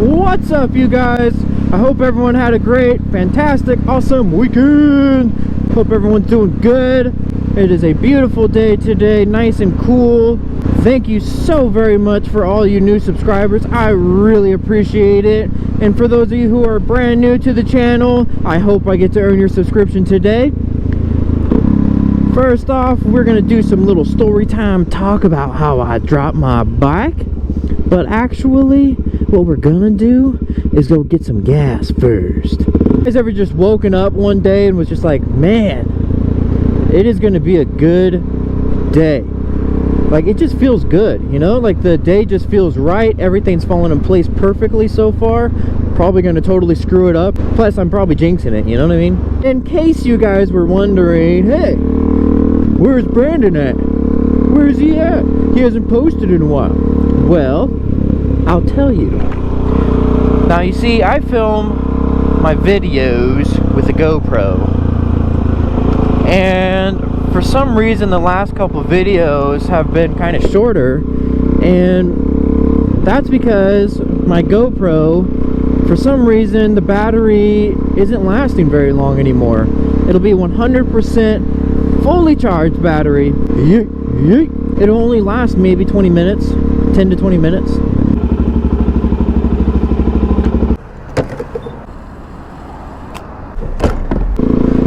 What's up, you guys? I hope everyone had a great, fantastic, awesome weekend. Hope everyone's doing good. It is a beautiful day today, nice and cool. Thank you so very much for all you new subscribers. I really appreciate it. And for those of you who are brand new to the channel, I hope I get to earn your subscription today. First off, we're gonna do some little story time talk about how I dropped my bike. But actually, what we're gonna do is go get some gas first. Has ever just woken up one day and was just like, man, it is gonna be a good day. Like, it just feels good, you know? Like, the day just feels right. Everything's falling in place perfectly so far. Probably gonna totally screw it up. Plus, I'm probably jinxing it, you know what I mean? In case you guys were wondering, hey, where's Brandon at? Where's he at? He hasn't posted in a while. Well, I'll tell you. Now, you see, I film my videos with a GoPro. And for some reason, the last couple of videos have been kind of shorter. And that's because my GoPro, for some reason, the battery isn't lasting very long anymore. It'll be 100% fully charged battery. It'll only last maybe 20 minutes, 10 to 20 minutes.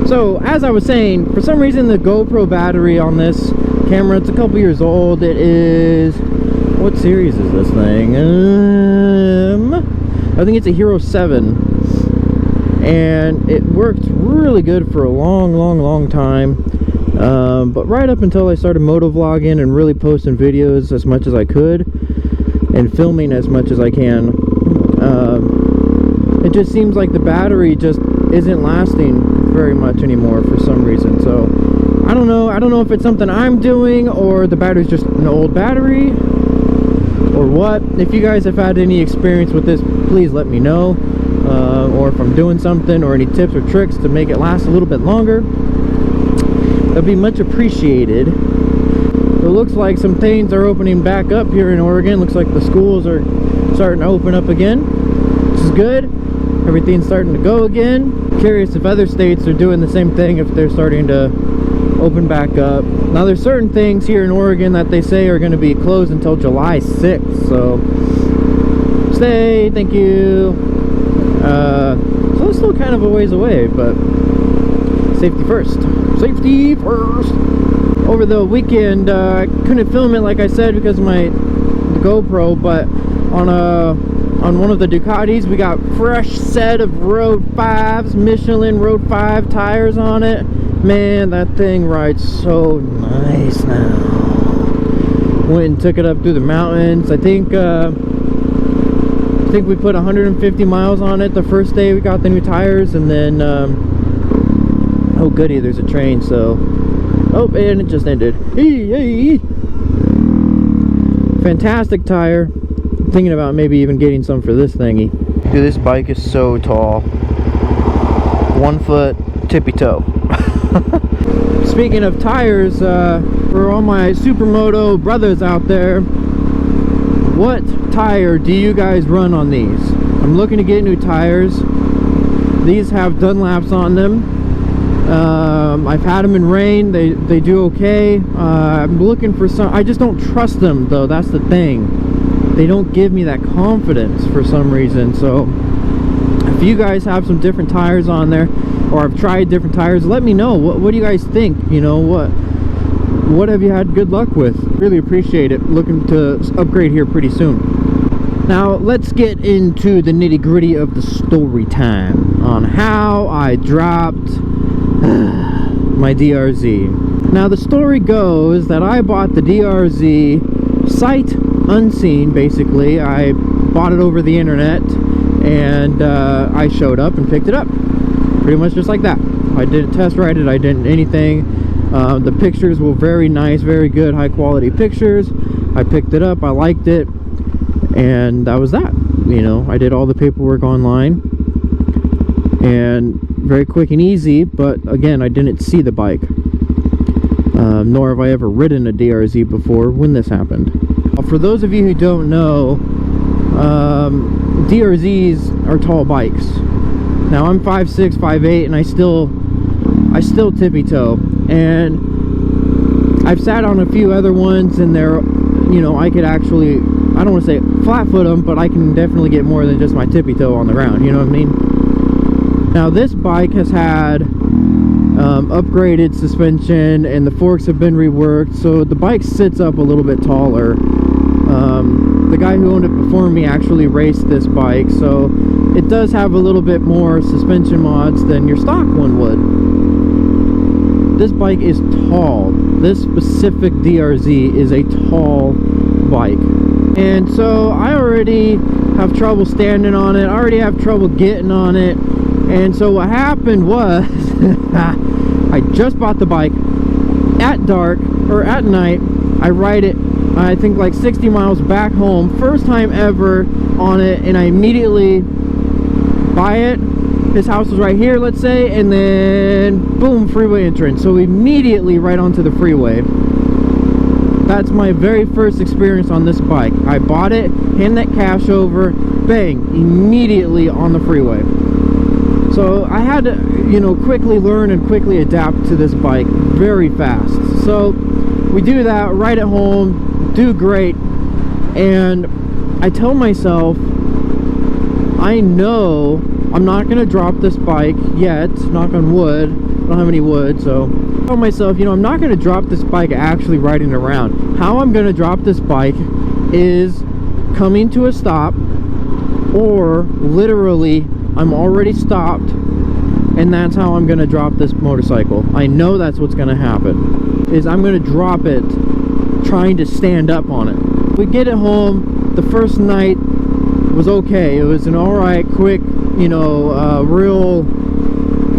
So, as I was saying, for some reason the GoPro battery on this camera, it's a couple years old. It is, what series is this thing? I think it's a Hero 7. And it worked really good for a long time. But right up until I started motovlogging and really posting videos as much as I could and filming as much as I can, it just seems like the battery just isn't lasting very much anymore for some reason. So I don't know if it's something I'm doing or the battery's just an old battery or what. If you guys have had any experience with this, please let me know, or if I'm doing something or any tips or tricks to make it last a little bit longer, that'd be much appreciated. It looks like some things are opening back up here in Oregon. Looks like the schools are starting to open up again, which is good. Everything's starting to go again. Curious if other states are doing the same thing, if they're starting to open back up. Now, there's certain things here in Oregon that they say are going to be closed until July 6th, so stay, thank you. So it's still kind of a ways away, but safety first. Safety first. Over the weekend, I couldn't film it like I said because of the GoPro, but on one of the Ducatis, we got fresh set of Road 5s, Michelin Road 5 tires on it. Man, that thing rides so nice now. Went and took it up through the mountains. I think we put 150 miles on it the first day we got the new tires, and then oh goody, there's a train. So, oh, and it just ended. Fantastic tire. Thinking about maybe even getting some for this thingy. Dude, this bike is so tall. 1 foot tippy toe. Speaking of tires, for all my supermoto brothers out there, what tire do you guys run on these? I'm looking to get new tires. These have Dunlops on them. I've had them in rain. They do okay. I'm looking for some. I just don't trust them though. That's the thing. They don't give me that confidence for some reason. So if you guys have some different tires on there, or have tried different tires, let me know. What do you guys think? You know, what have you had good luck with? Really appreciate it. Looking to upgrade here pretty soon. Now let's get into the nitty-gritty of the story time on how I dropped my DRZ. Now, the story goes that I bought the DRZ sight unseen. Basically, I bought it over the internet, and I showed up and picked it up, pretty much just like that. I didn't test ride it, I didn't anything. The pictures were very nice, very good, high quality pictures. I picked it up, I liked it, and that was that. You know, I did all the paperwork online, and very quick and easy. But again, I didn't see the bike, nor have I ever ridden a DRZ before when this happened. For those of you who don't know, DRZs are tall bikes. Now I'm 5'6", 5'8", and I still tippy toe, and I've sat on a few other ones, and they're, you know, I could actually, I don't want to say flat foot them, but I can definitely get more than just my tippy toe on the ground, you know what I mean? Now this bike has had upgraded suspension, and the forks have been reworked, so the bike sits up a little bit taller. The guy who owned it before me actually raced this bike, so it does have a little bit more suspension mods than your stock one would. This bike is tall. This specific DRZ is a tall bike, and so I already have trouble standing on it. I already have trouble getting on it. And so what happened was I just bought the bike at dark, or at night. I ride it, I think, like 60 miles back home, first time ever on it, and I immediately buy it. His house was right here, let's say, and then boom, freeway entrance. So immediately right onto the freeway. That's my very first experience on this bike. I bought it, hand that cash over, bang, immediately on the freeway. So I had to, you know, quickly learn and quickly adapt to this bike very fast. So we do that right at home, do great, and I tell myself, I know I'm not going to drop this bike yet, knock on wood. I don't have any wood, so I tell myself, you know, I'm not going to drop this bike actually riding around. How I'm going to drop this bike is coming to a stop, or literally I'm already stopped, and that's how I'm going to drop this motorcycle. I know that's what's going to happen, is I'm going to drop it trying to stand up on it. We get it home. The first night was okay. It was an alright, quick, you know, real,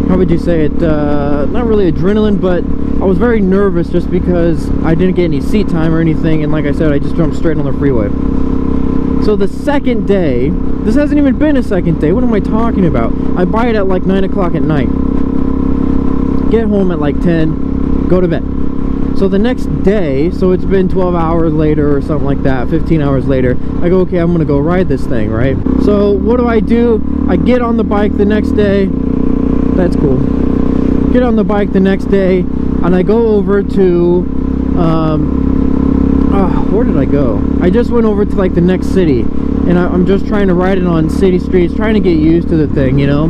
how would you say it, not really adrenaline, but I was very nervous just because I didn't get any seat time or anything, and like I said, I just jumped straight on the freeway. So the second day, this hasn't even been a second day, what am I talking about? I buy it at like 9 o'clock at night, get home at like 10, go to bed. So the next day, so it's been 12 hours later or something like that, 15 hours later, I go, okay, I'm gonna go ride this thing, right? So what do? I get on the bike the next day. That's cool. Get on the bike the next day, and I go over to, where did I go? I just went over to like the next city, and I'm just trying to ride it on city streets, trying to get used to the thing, you know?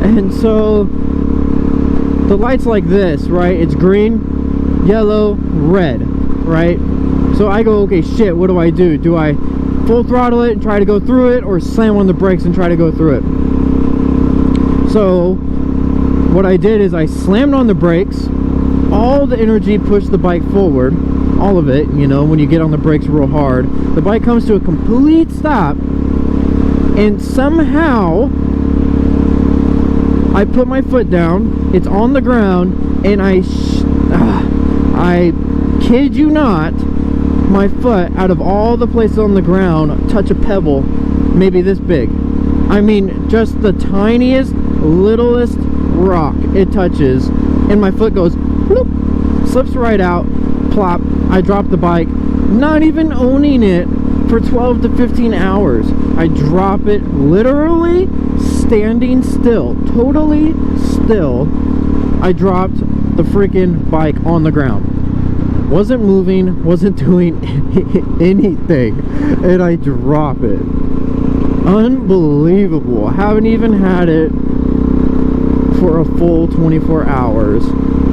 And so the light's like this, right? It's green, yellow, red, right? So I go, okay, shit, what do? Do I full throttle it and try to go through it, or slam on the brakes and try to go through it? So what I did is I slammed on the brakes. All the energy pushed the bike forward, all of it, you know, when you get on the brakes real hard. The bike comes to a complete stop, and somehow I put my foot down, it's on the ground, and I kid you not, my foot, out of all the places on the ground, touch a pebble maybe this big. I mean, just the tiniest, littlest rock it touches, and my foot goes bloop, slips right out, plop. I drop the bike, not even owning it for 12 to 15 hours. I drop it literally standing still, totally still. I dropped the freaking bike on the ground. Wasn't moving, wasn't doing anything, and I drop it. Unbelievable. I haven't even had it for a full 24 hours,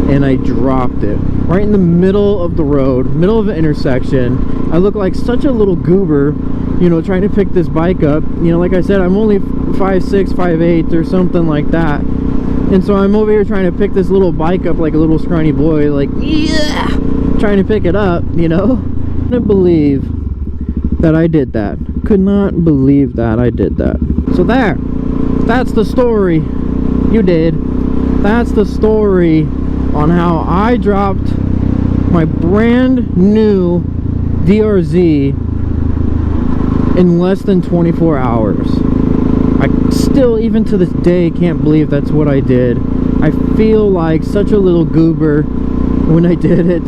and I dropped it right in the middle of the road, middle of an intersection. I look like such a little goober, you know, trying to pick this bike up. You know, like I said, I'm only 5'6", 5'8", or something like that, and so I'm over here trying to pick this little bike up like a little scrawny boy, like, yeah, trying to pick it up, you know. I couldn't believe that I did that. Could not believe that I did that. So that's the story. You did. That's the story on how I dropped my brand new DRZ in less than 24 hours. I still, even to this day, can't believe that's what I did. I feel like such a little goober when I did it,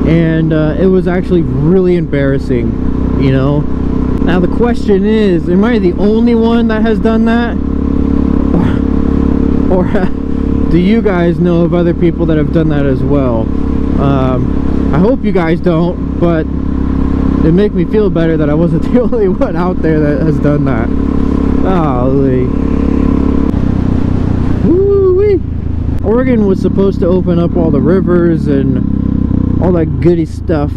and it was actually really embarrassing, you know. Now the question is, am I the only one that has done that? Or do you guys know of other people that have done that as well? I hope you guys don't, but it makes me feel better that I wasn't the only one out there that has done that. Golly. Woo-wee. Oregon was supposed to open up all the rivers and all that goody stuff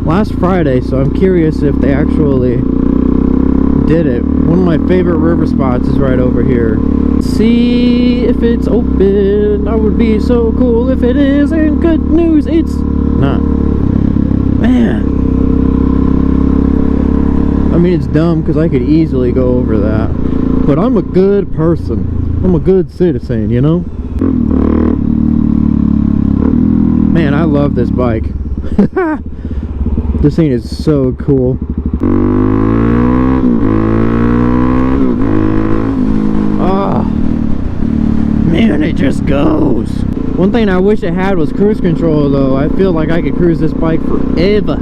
last Friday, so I'm curious if they actually did it. One of my favorite river spots is right over here. See if it's open. That would be so cool if it is, and good news, it's not. Man, I mean, it's dumb because I could easily go over that, but I'm a good person. I'm a good citizen, you know? Man, I love this bike. This thing is so cool. Oh, man, it just goes. One thing I wish it had was cruise control, though. I feel like I could cruise this bike forever.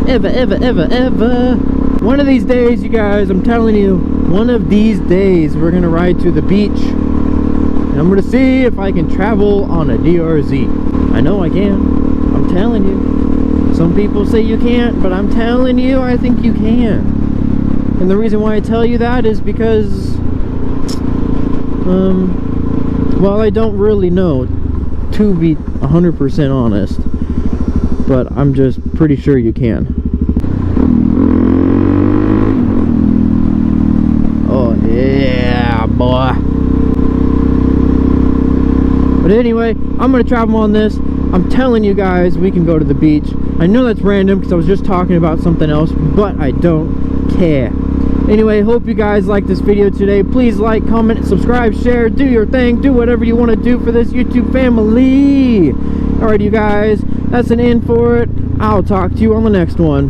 Ever. One of these days, you guys, I'm telling you, one of these days, we're gonna ride to the beach. And I'm gonna see if I can travel on a DRZ. I know I can. I'm telling you. Some people say you can't, but I'm telling you, I think you can. And the reason why I tell you that is because, well, I don't really know, to be 100% honest, but I'm just pretty sure you can. Oh yeah, boy. But anyway, I'm gonna travel on this. I'm telling you guys, we can go to the beach. I know that's random because I was just talking about something else, but I don't care. Anyway, hope you guys like this video today. Please like, comment, subscribe, share, do your thing, do whatever you want to do for this YouTube family. Alright, you guys, that's an end for it. I'll talk to you on the next one.